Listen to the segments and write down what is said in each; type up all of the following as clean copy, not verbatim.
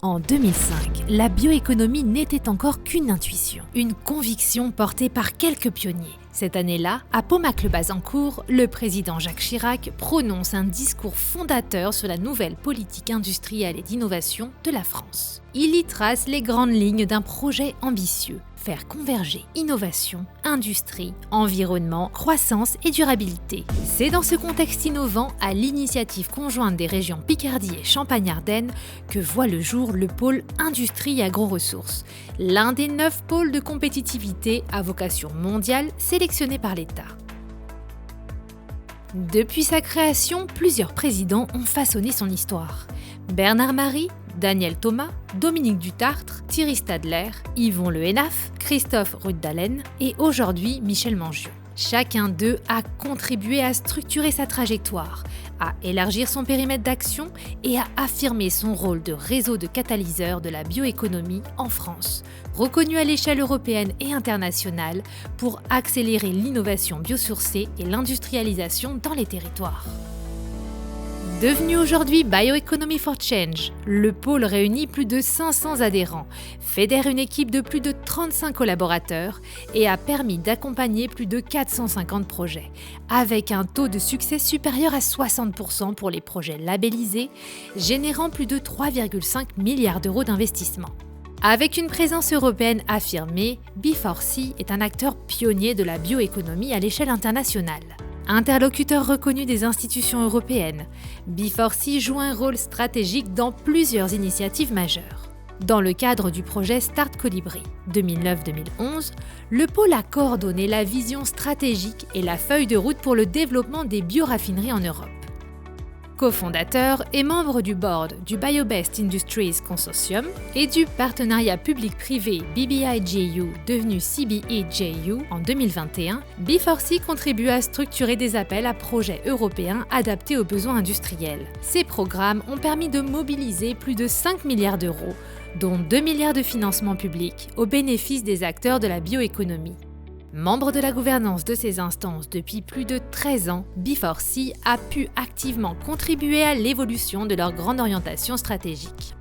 En 2005, la bioéconomie n'était encore qu'une intuition, une conviction portée par quelques pionniers. Cette année-là, à Paumac-le-Bazancourt, le président Jacques Chirac prononce un discours fondateur sur la nouvelle politique industrielle et d'innovation de la France. Il y trace les grandes lignes d'un projet ambitieux: faire converger innovation, industrie, environnement, croissance et durabilité. C'est dans ce contexte innovant, à l'initiative conjointe des régions Picardie et Champagne-Ardenne, que voit le jour le pôle Industrie et Agro-Ressources, l'un des 9 pôles de compétitivité à vocation mondiale sélectionnés par l'État. Depuis sa création, plusieurs présidents ont façonné son histoire. Bernard Marie, Daniel Thomas, Dominique Dutartre, Thierry Stadler, Yvon Le Hénaff, Christophe Ruddalen et aujourd'hui Michel Mangion. Chacun d'eux a contribué à structurer sa trajectoire, à élargir son périmètre d'action et à affirmer son rôle de réseau de catalyseur de la bioéconomie en France, reconnu à l'échelle européenne et internationale pour accélérer l'innovation biosourcée et l'industrialisation dans les territoires. Devenu aujourd'hui Bioeconomy for Change, le pôle réunit plus de 500 adhérents, fédère une équipe de plus de 35 collaborateurs et a permis d'accompagner plus de 450 projets, avec un taux de succès supérieur à 60% pour les projets labellisés, générant plus de 3,5 milliards d'euros d'investissement. Avec une présence européenne affirmée, B4C est un acteur pionnier de la bioéconomie à l'échelle internationale. Interlocuteur reconnu des institutions européennes, B4C joue un rôle stratégique dans plusieurs initiatives majeures. Dans le cadre du projet Start Colibri 2009-2011, le pôle a coordonné la vision stratégique et la feuille de route pour le développement des bioraffineries en Europe. Co-fondateur et membre du board du Biobest Industries Consortium et du partenariat public-privé BBI-JU devenu CBE-JU en 2021, B4C contribue à structurer des appels à projets européens adaptés aux besoins industriels. Ces programmes ont permis de mobiliser plus de 5 milliards d'euros, dont 2 milliards de financements publics au bénéfice des acteurs de la bioéconomie. Membre de la gouvernance de ces instances depuis plus de 13 ans, B4C a pu activement contribuer à l'évolution de leur grande orientation stratégique.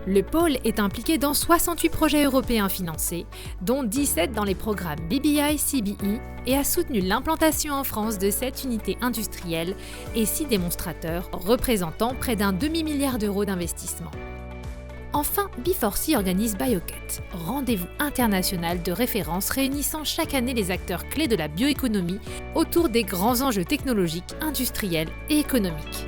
Le pôle est impliqué dans 68 projets européens financés, dont 17 dans les programmes BBI-CBE et a soutenu l'implantation en France de 7 unités industrielles et 6 démonstrateurs représentant près d'un demi-milliard d'euros d'investissement. Enfin, B4C organise BioCut, rendez-vous international de référence réunissant chaque année les acteurs clés de la bioéconomie autour des grands enjeux technologiques, industriels et économiques.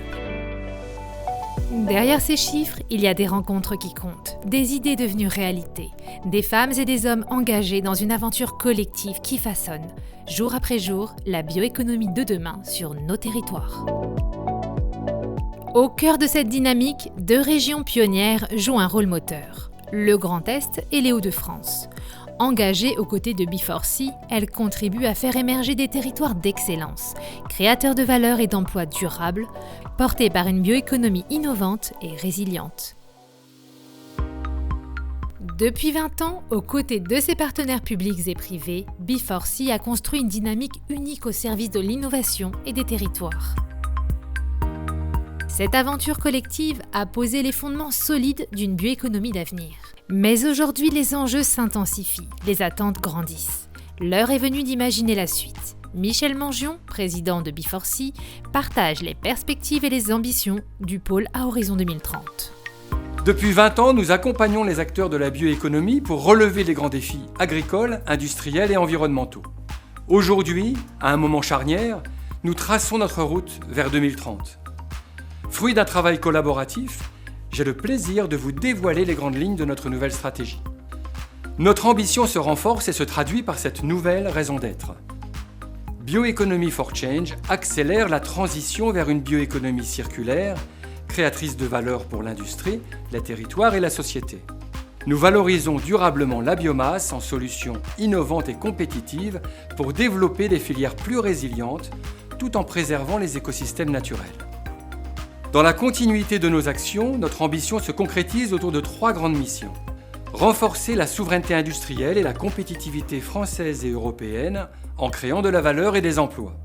Derrière ces chiffres, il y a des rencontres qui comptent, des idées devenues réalité, des femmes et des hommes engagés dans une aventure collective qui façonne, jour après jour, la bioéconomie de demain sur nos territoires. Au cœur de cette dynamique, 2 régions pionnières jouent un rôle moteur, le Grand Est et les Hauts-de-France. Engagées aux côtés de B4C, elles contribuent à faire émerger des territoires d'excellence, créateurs de valeur et d'emplois durables, portés par une bioéconomie innovante et résiliente. Depuis 20 ans, aux côtés de ses partenaires publics et privés, B4C a construit une dynamique unique au service de l'innovation et des territoires. Cette aventure collective a posé les fondements solides d'une bioéconomie d'avenir. Mais aujourd'hui, les enjeux s'intensifient, les attentes grandissent. L'heure est venue d'imaginer la suite. Michel Mangion, président de B4C, partage les perspectives et les ambitions du pôle à horizon 2030. Depuis 20 ans, nous accompagnons les acteurs de la bioéconomie pour relever les grands défis agricoles, industriels et environnementaux. Aujourd'hui, à un moment charnière, nous traçons notre route vers 2030. Fruit d'un travail collaboratif, j'ai le plaisir de vous dévoiler les grandes lignes de notre nouvelle stratégie. Notre ambition se renforce et se traduit par cette nouvelle raison d'être. Bioeconomy for Change accélère la transition vers une bioéconomie circulaire, créatrice de valeur pour l'industrie, les territoires et la société. Nous valorisons durablement la biomasse en solutions innovantes et compétitives pour développer des filières plus résilientes tout en préservant les écosystèmes naturels. Dans la continuité de nos actions, notre ambition se concrétise autour de 3 grandes missions. Renforcer la souveraineté industrielle et la compétitivité française et européenne en créant de la valeur et des emplois.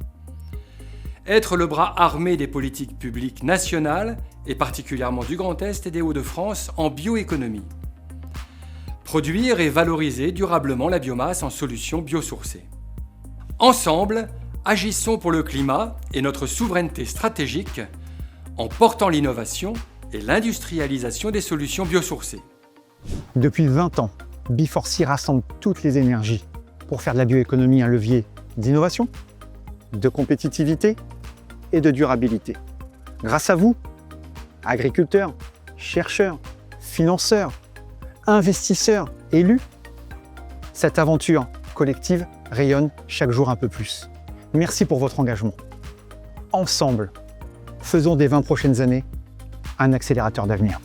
être le bras armé des politiques publiques nationales, et particulièrement du Grand Est et des Hauts-de-France, en bioéconomie. Produire et valoriser durablement la biomasse en solutions biosourcées. Ensemble, agissons pour le climat et notre souveraineté stratégique en portant l'innovation et l'industrialisation des solutions biosourcées. Depuis 20 ans, B4C rassemble toutes les énergies pour faire de la bioéconomie un levier d'innovation, de compétitivité et de durabilité. Grâce à vous, agriculteurs, chercheurs, financeurs, investisseurs, élus, cette aventure collective rayonne chaque jour un peu plus. Merci pour votre engagement. Ensemble, faisons des 20 prochaines années un accélérateur d'avenir.